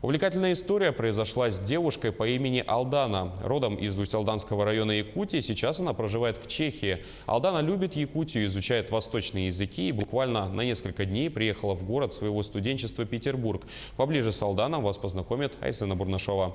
Увлекательная история произошла с девушкой по имени Алдана. Родом из Усть-Алданского района Якутии, сейчас она проживает в Чехии. Алдана любит Якутию, изучает восточные языки и буквально на несколько дней приехала в город своего студенчества Петербург. Поближе с Алданом вас познакомит Айсена Бурнашова.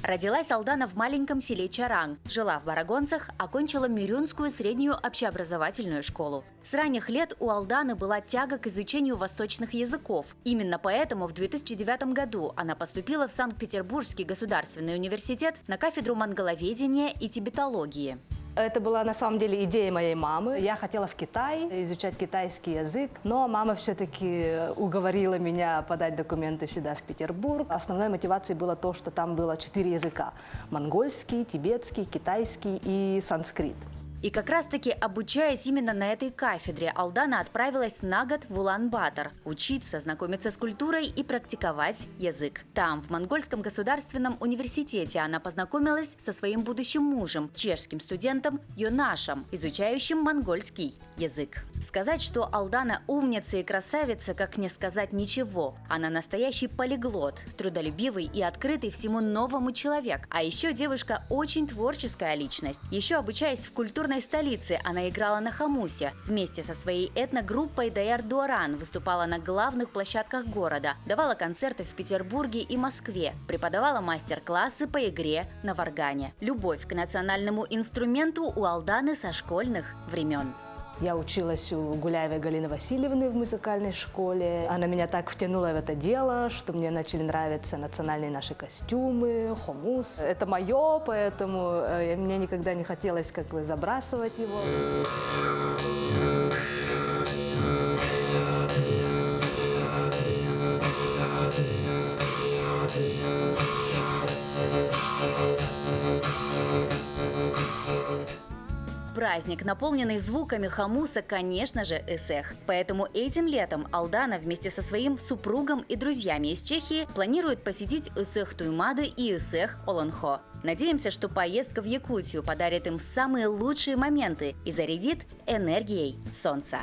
Родилась Алдана в маленьком селе Чаранг. Жила в Барагонцах, окончила Мирюнскую среднюю общеобразовательную школу. С ранних лет у Алданы была тяга к изучению восточных языков. Именно поэтому в 2009 году она поступила в Санкт-Петербургский государственный университет на кафедру монголоведения и тибетологии. Это была на самом деле идея моей мамы. Я хотела в Китай изучать китайский язык, но мама все-таки уговорила меня подать документы сюда, в Петербург. Основной мотивацией было то, что там было 4 языка – монгольский, тибетский, китайский и санскрит. И как раз-таки, обучаясь именно на этой кафедре, Алдана отправилась на год в Улан-Батор учиться, знакомиться с культурой и практиковать язык. Там, в Монгольском государственном университете, она познакомилась со своим будущим мужем, чешским студентом Йонашем, изучающим монгольский язык. Сказать, что Алдана умница и красавица, как не сказать ничего. Она настоящий полиглот, трудолюбивый и открытый всему новому человек. А еще девушка очень творческая личность. Еще обучаясь в культурной столице, она играла на хамусе. Вместе со своей этногруппой Даяр Дуаран выступала на главных площадках города, давала концерты в Петербурге и Москве, преподавала мастер-классы по игре на варгане. Любовь к национальному инструменту у Алданы со школьных времен. Я училась у Гуляевой Галины Васильевны в музыкальной школе. Она меня так втянула в это дело, что мне начали нравиться национальные наши костюмы, хомус. Это мое, поэтому мне никогда не хотелось забрасывать его. Праздник, наполненный звуками хамуса, конечно же, эсэх. Поэтому этим летом Алдана вместе со своим супругом и друзьями из Чехии планирует посетить эсэх Туймады и эсэх Олонхо. Надеемся, что поездка в Якутию подарит им самые лучшие моменты и зарядит энергией солнца.